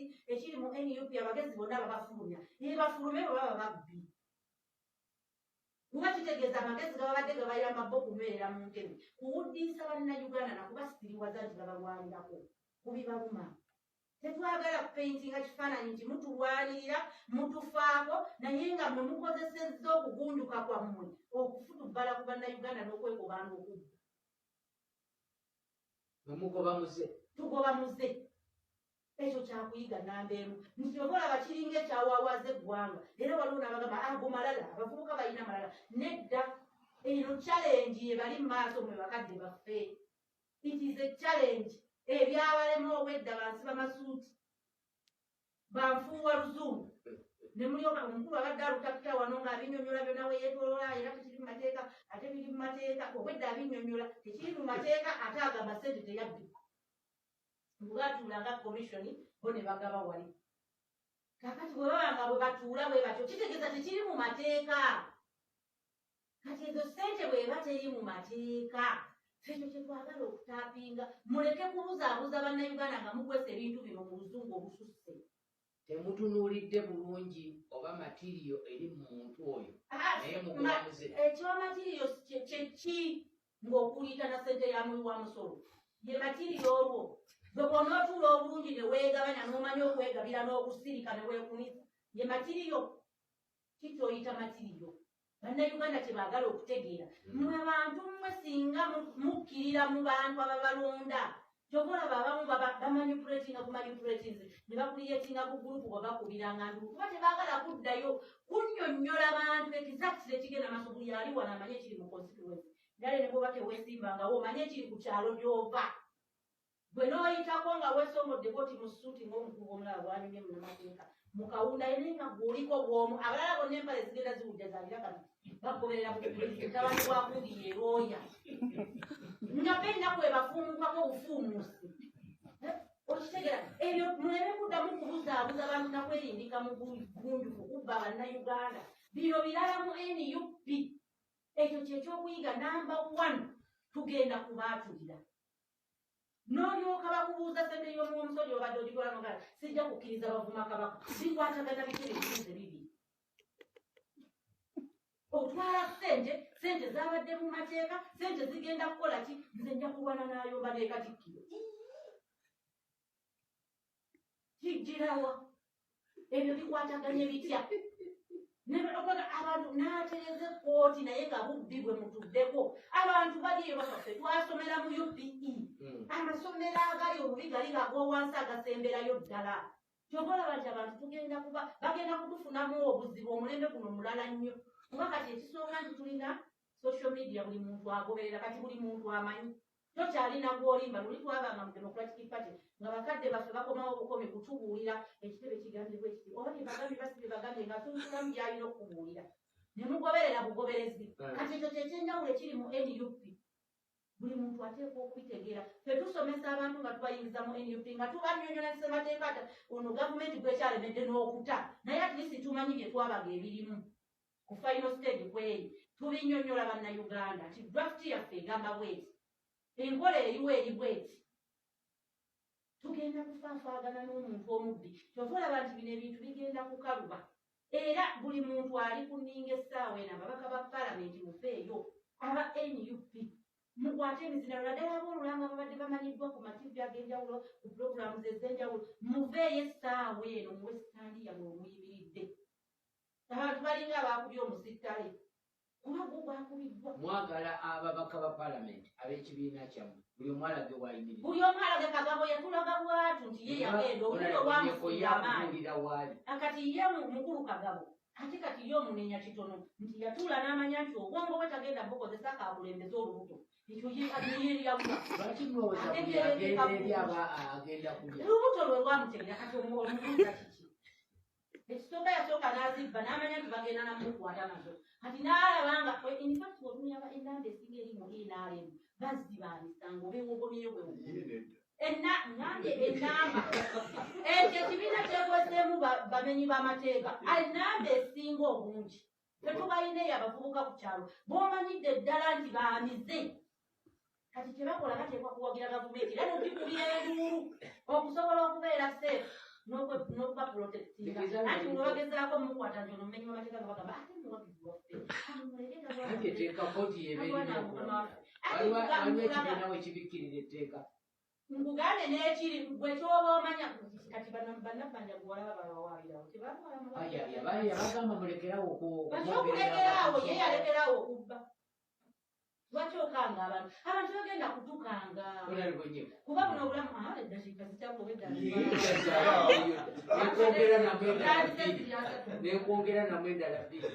police ekiri mu NUP abagezi bonna babafulumya bafulume baba babbi kuba kitegeeza amagezi gababadde gabayamba bo kubeera mu ntebe kuwuddisa bannayuganda nakubasitiriwaza nti babalwanirako kubibaluma tetwagala kupaintinga kifaananyi nti mutulwanirira mutufaako naye nga mwe mukozesezza okugunjuka kwammwe okufutubbala ku bannayuganda n'okwekobanga okubba tugoba muze ekyo kyakuyiga nambeemu nti obalaba kiringa ekyawaawaza eggwanga era waliwo n'abagamba ago malala abavubuka balina malala nedda eno challenge ebali mu maaso mwe bakadde baffe it is a challenge ebyabalemu obwedda bansi bamasuuti banfuuwa luzungu ne mulyoka omukulu abadde alutakita wano ng'abinyonyola byonna we yeetolola era tekiri mu mateeka ate biri mu mateeka obwedda abinyonyola tekiri mu mateeka ate agamba ssente teyabbika bwebatuulanga komishoni bo ne bagaba wali kakati bwe babanga bwe batuula bwe batyo kitegeeza tekiri mu mateeka kati ezo ssente bweba teri mu mateeka fekyo kyetwagala okutaapinga muleke kubuzaabuza bannayuganda nga mukwesa ebintu bino mu luzungu obususse temutunuulidde bulungi oba matiriyo eri mu muntu oyo naye mugumamuze ekiba matiriyo kyeki ng'okuliita na ssente ya muli wa musolo ye matiriyo olwo bwe bw'onootuula obulungi ne weegabanya n'omanya okwegabira n'okusirika ne weekunisa ye matiriyo kikyoyita matiriyo bannayuganda kyebaagala okutegeera mmwe bantu mmwe singa mukkirira mu bantu ababalonda kyobalaba abamu bamanipuletinga ku manipulatinzi ne bakuliyetinga ku gurupu bwe bakubiranga nduku kuba tebaagala kuddayo kunnyonnyola bantu exactly ekigenda maaso buli ali wano amanye ekiri mu constituency dale ne bwoba teweesimbangawo omanye ekiri ku kyalo gy'ova bwe n'oyitako nga weesomodde ti mu ssuuti ng'omukugu omulala bwanyumye munamateeka mukawunda yenenga gwoliko bwomu abalala bonna empale zigenda ziwudde zalira kati bagoberera mutabani bwakundi yerooya nga bennaku ebafuumukako obufuumuusi okitegera ebyo muleme kuddamu kubuzaabuza bantu nakweyindika mu gunjufu kubba bannayuganda bino birala mu NUP ekyo kyekyokuyiga namba 1 tugenda kubaatulira n'olyoka bakubuuza ssente y'omumusoli obadde ogikola nogala sijja kukkiriza bavuma kabaka bikwatagana bikere ebibuuze bibiri otwala ssente zabadde mu mateeka ssente zigenda kukola ki nze nja kubana n'ayomba n'ekatikkiro kijjirawa ebyo bikwataganye bitya abantu n'atereeza ekkooti naye nga bubbi bwe mutuddeko abantu baliyo bafaffe twasomera mu UPE amasomero agali obubi gali gag'owansi agasemberayo ddala kyobalaba nti abantu bagenda kutufunamu obuzibu omulembe guno mulala nnyo kuba kati ekisooka nti tulina social media buli muntu agoberera kati buli muntu amanyi tokyalina gw'olimba luli twabanga mu Democratic Party nga bakadde baffe bakomawo obukomi kutubuulira ekitebe kigambibwa ekiti oba tebagambye basibe bagambye nga tunsulamu byalina okubuulira ne mugoberera bugoberezi kati ekyo kyekyenjawulo ekiri mu NUP buli muntu ateekwa okubitegeera ffe tusomesa abantu nga tubayingiza mu NUP nga tubanyonyola ssemateeka ono gavumenti gwekyalemedde n'okuta naye atlisi tumanyi bye twabaga ebirimu ku final stage kweyi tubinyonyola bannayuganda nti draft yaffe egamba bweti enkola eriwo eri bweti tugenda kufaafaagana n'omuntu omubbi kyotolaba nti bino ebintu bigenda kukaluba era buli muntu ali ku nninga essaawa eno ababaka ba paalamenti mufeeyo aba NUP mukwate emizindalo naddala ab'olulanga babadde bamanyiddwa ku mativi ag'enjawulo ku pulogulaamu ez'enjawulo muveeyo essaawa eno muwe sitaandi yabwe omuyimiridde abantu balinga abaakubye omusittale kuba gwo gwakubiddwa mwagala ababaka ba paalamenti ab'ekibiina kyammwe buli omu alage waayimiridde buli omu alage Kagabo yatulaga bwatu nti ye yagenda obudde obwamusiira amaanyi akati ye mukulu Kagabo ate kati ye omunenya kitono nti yatuula n'amanya nti obwongo bwe tagenda bukozesa kakulembeza olubuto ekyo yeyeryabuwa lubuto lwe lwamutegera kati omubuuza kiki ekisooka yasooka n'azibba n'amanya nti bagenda namukwata nazo kati n'alabanga infact otumyaba enamba esinga eri mu NRM bazibaanisanga obewogomyeyo ngambye enamba ekyo ekibiina kyekweseemu bamenyi b'amateeka enamba esinga obungi tetubayineyo abavubuka ku kyalo b'omanyidde ddala nti baamize kati kyebakola bateekwa kuwagira gavumenti era nokikubya enduulu okusobola okubeera seefu n'okwe n'okuba protectinga anti olwagezaako mukwata nti ono mumenyi w'amateeka nga bagamba ate muwagizi waffe anti etteeka kooti yebeerinaokulaba waliwo ekibiina we kibikkirira etteeka nkugambe n'ekiri gwe kyoba omanya kati bannabanja gwalaba bawawaabirawo yabagamba mulekerawo bakyokulekerawo ye yalekeraawo okubba lwaki okanga abantu bagenda kutukanga kuba buno obulamu eddakiika zikyakobeddanekwongera namwe endala bbiri